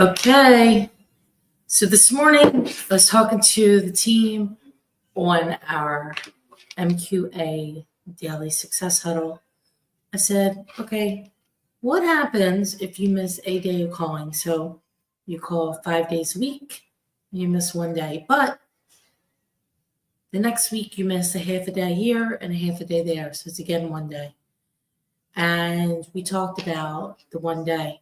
Okay, so this morning I was talking to the team on our MQA Daily Success Huddle. I said, okay, what happens if you miss a day of calling? So you call 5 days a week, you miss one day, but the next week you miss a half a day here and a half a day there. So it's again one day. And we talked about the one day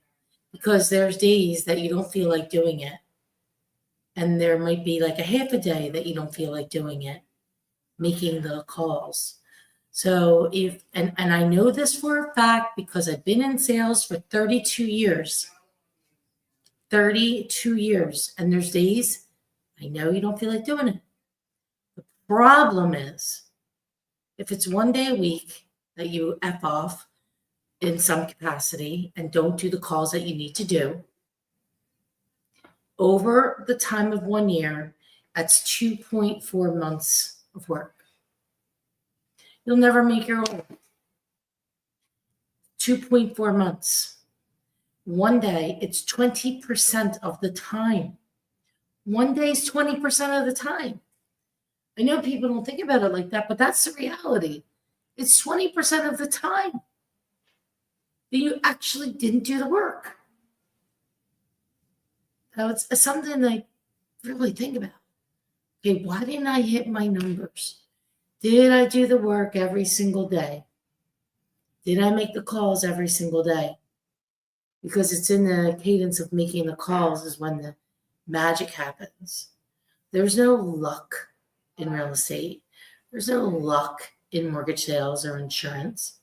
because there's days that you don't feel like doing it. And there might be like a half a day that you don't feel like doing it, making the calls. So and I know this for a fact because I've been in sales for 32 years. 32 years. And there's days I know you don't feel like doing it. The problem is if it's one day a week that you F off in some capacity and don't do the calls that you need to do, over the time of 1 year, that's 2.4 months of work. You'll never make your own. 2.4 months. One day, it's 20% of the time. One day is 20% of the time. I know people don't think about it like that, but that's the reality. It's 20% of the time that you actually didn't do the work. So it's something I really think about. Okay, why didn't I hit my numbers? Did I do the work every single day? Did I make the calls every single day? Because it's in the cadence of making the calls is when the magic happens. There's no luck in real estate. There's no luck in mortgage sales or insurance.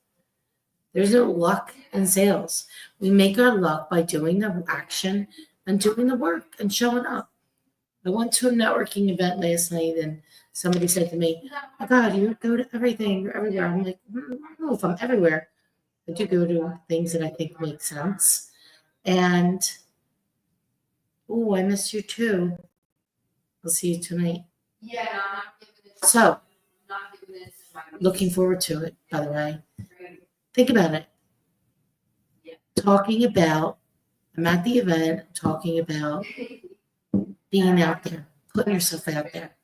There's no luck in sales. We make our luck by doing the action and doing the work and showing up. I went to a networking event last night and somebody said to me, oh God, you go to everything, you're everywhere. I'm like, I don't know if I'm everywhere. I do go to things that I think make sense. And, I miss you too. I'll see you tonight. So, looking forward to it, by the way. Think about it. Talking about, I'm at the event, talking about being out there, putting yourself out there.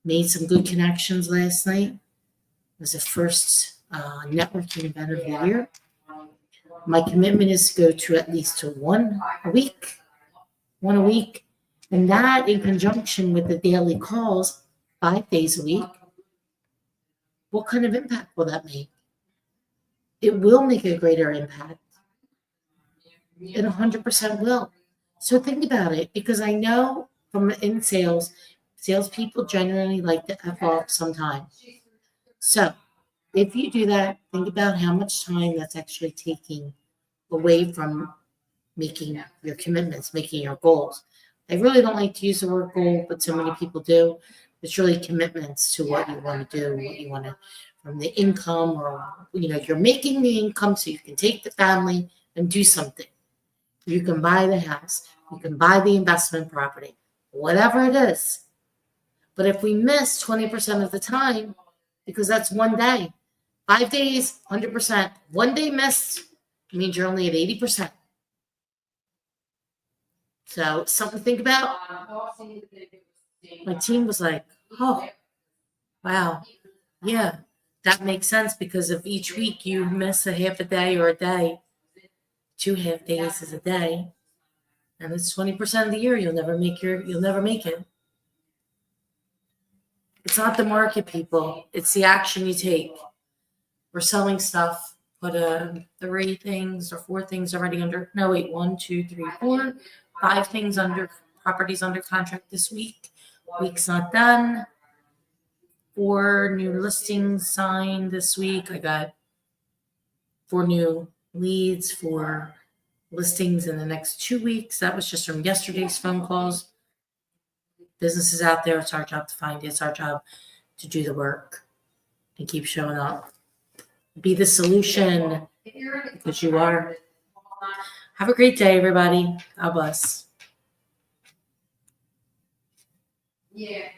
Made some good connections last night. It was the first networking event of the year. My commitment is to go to at least one a week, and that in conjunction with the daily calls, 5 days a week. What kind of impact will that make? It will make a greater impact. It 100% will. So think about it, because I know from in salespeople generally like to F off sometimes. So if you do that, think about how much time that's actually taking away from making your commitments, making your goals. I really don't like to use the word goal, but so many people do. It's really commitments to what you want to do, what you want to, from the income, or, you're making the income so you can take the family and do something. You can buy the house, you can buy the investment property, whatever it is. But if we miss 20% of the time, because that's one day, 5 days, 100%, one day missed means you're only at 80%. So something to think about. My team was like, oh, wow. Yeah, that makes sense, because if each week you miss a half a day or a day, 2 half days is a day, and it's 20% of the year, you'll never make it. It's not the market, people. It's the action you take. We're selling stuff. Put 3 things or 4 things already under. No, wait, 1, 2, 3, 4, 5 things under properties under contract this week. Week's not done. 4 new listings signed this week. I got 4 new leads for listings in the next 2 weeks. That was just from yesterday's phone calls. Business is out there. It's our job to find it. It's our job to do the work and keep showing up. Be the solution, because you are. Have a great day, everybody. God bless. Yeah.